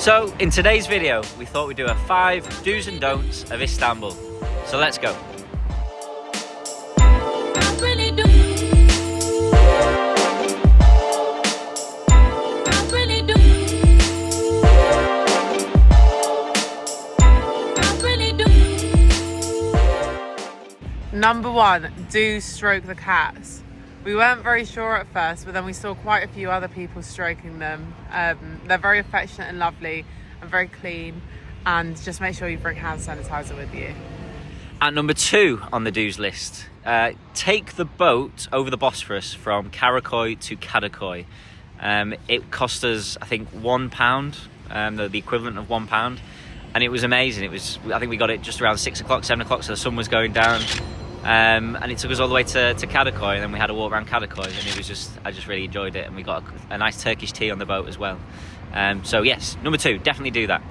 So in today's video, we thought we'd do a 5 do's and don'ts of Istanbul. So let's go. Number 1, do stroke the cats. We weren't very sure at first, but then we saw quite a few other people stroking them. They're very affectionate and lovely and very clean, and just make sure you bring hand sanitizer with you. At number 2 on the do's list, take the boat over the Bosphorus from Karakoy to Kadıköy. It cost us, I think, £1, the equivalent of £1, and it was amazing. I think we got it just around 6 o'clock, 7 o'clock, so the sun was going down. And it took us all the way to Kadıköy, and then we had a walk around Kadıköy, and I just really enjoyed it, and we got a nice Turkish tea on the boat as well. So yes, number 2, definitely do that.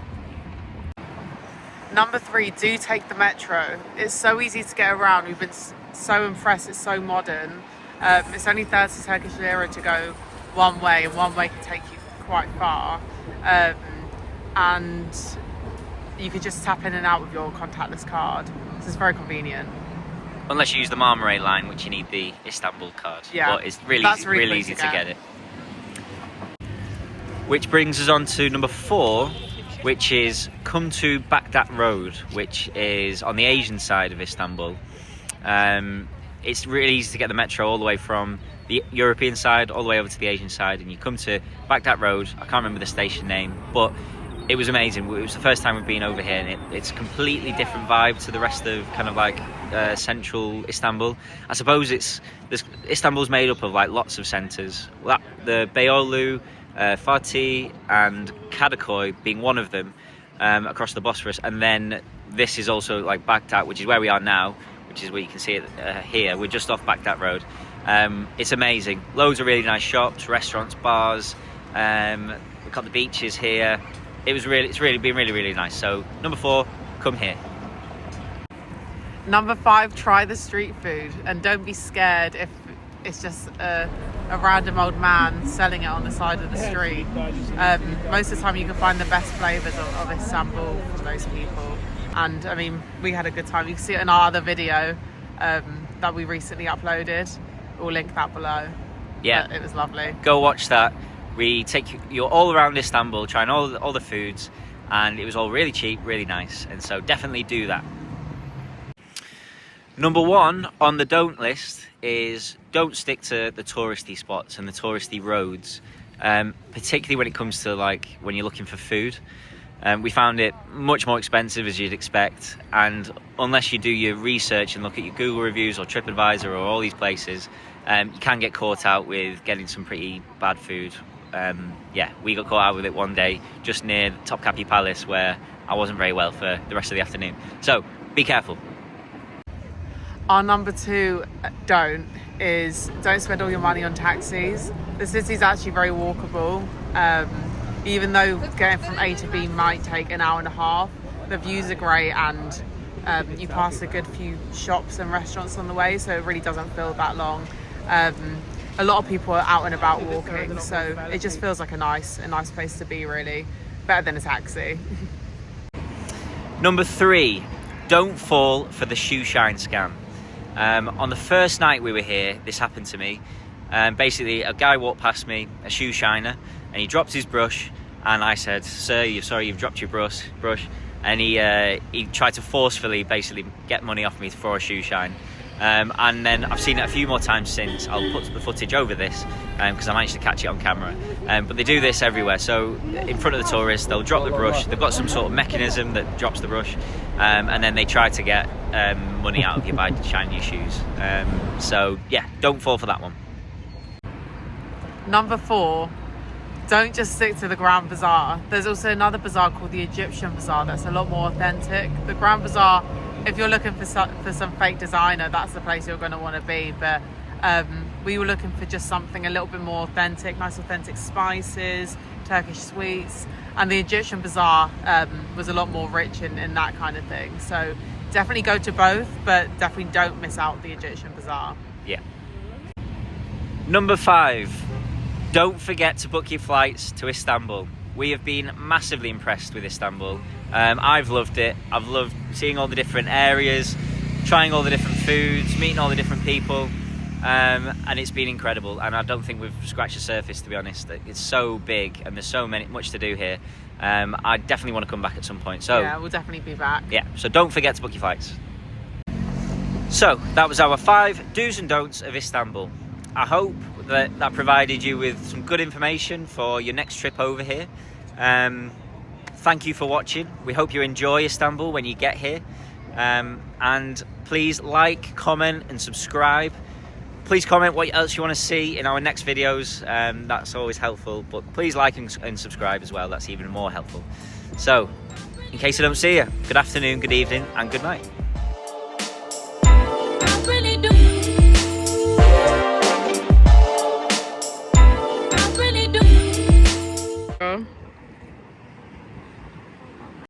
Number 3, do take the metro. It's so easy to get around. We've been so impressed. It's so modern. It's only 30 Turkish lira to go one way, and one way can take you quite far. And you could just tap in and out with your contactless card. So it's very convenient. Unless you use the Marmaray line, which you need the Istanbul card. Yeah, but it's really easy to get it. Which brings us on to number 4, which is come to Baghdad Road, which is on the Asian side of Istanbul. It's really easy to get the metro all the way from the European side all the way over to the Asian side, and you come to Baghdad Road. I can't remember the station name, but it was amazing. It was the first time we've been over here, and it's a completely different vibe to the rest of kind of like central Istanbul. I suppose Istanbul's made up of like lots of centres. The Beyoğlu, Fatih and Kadıköy being one of them, across the Bosphorus, and then this is also like Baghdad, which is where we are now, which is where you can see it here. We're just off Baghdad Road. It's amazing. Loads of really nice shops, restaurants, bars. We've got the beaches here. It's really been really nice. So number 4, come here. Number 5, try the street food, and don't be scared if it's just a random old man selling it on the side of the street. Most of the time you can find the best flavours of Istanbul from those people, and I mean, we had a good time. You can see it in our other video that we recently uploaded. We'll link that below. Yeah, but it was lovely. Go watch that. We take you all around Istanbul, trying all the foods, and it was all really cheap, really nice, and so definitely do that. Number 1 on the don't list is don't stick to the touristy spots and the touristy roads, particularly when it comes to like when you're looking for food. We found it much more expensive, as you'd expect, and unless you do your research and look at your Google reviews or TripAdvisor or all these places, you can get caught out with getting some pretty bad food. We got caught out with it one day just near Topkapi Palace, where I wasn't very well for the rest of the afternoon. So be careful. Our number 2 don't spend all your money on taxis. The city's actually very walkable. Even though getting from A to B might take an hour and a half, the views are great, and you pass a good few shops and restaurants on the way, so it really doesn't feel that long. A lot of people are out and about walking, so it just feels like a nice place to be, really. Better than a taxi. Number 3, don't fall for the shoe shine scam. On the first night we were here, this happened to me. Basically, a guy walked past me, a shoe shiner, and he dropped his brush, and I said, "Sir, you've dropped your brush," and he tried to forcefully basically get money off me for a shoe shine. And then I've seen it a few more times since. I'll put the footage over this because I managed to catch it on camera. But they do this everywhere. So in front of the tourists, they'll drop the brush. They've got some sort of mechanism that drops the brush, and then they try to get money out of you by shining your shoes. So yeah, don't fall for that one. Number 4, don't just stick to the Grand Bazaar. There's also another bazaar called the Egyptian Bazaar that's a lot more authentic. The Grand Bazaar, if you're looking for some fake designer, that's the place you're going to want to be. But we were looking for just something a little bit more authentic, nice authentic spices, Turkish sweets. And the Egyptian Bazaar was a lot more rich in that kind of thing. So definitely go to both, but definitely don't miss out the Egyptian Bazaar. Yeah. Number 5, don't forget to book your flights to Istanbul. we have been massively impressed with Istanbul. I've loved it. I've loved seeing all the different areas, trying all the different foods, meeting all the different people, and it's been incredible. And I don't think we've scratched the surface, to be honest. It's so big and there's so much to do here. I definitely want to come back at some point. So yeah, we'll definitely be back. Yeah, so don't forget to book your flights. So that was our 5 do's and don'ts of Istanbul. I hope that provided you with some good information for your next trip over here. Thank you for watching. We hope you enjoy Istanbul when you get here. And please like, comment and subscribe. Please comment what else you want to see in our next videos. That's always helpful. But please like and subscribe as well. That's even more helpful. So, in case I don't see you, good afternoon, good evening and good night.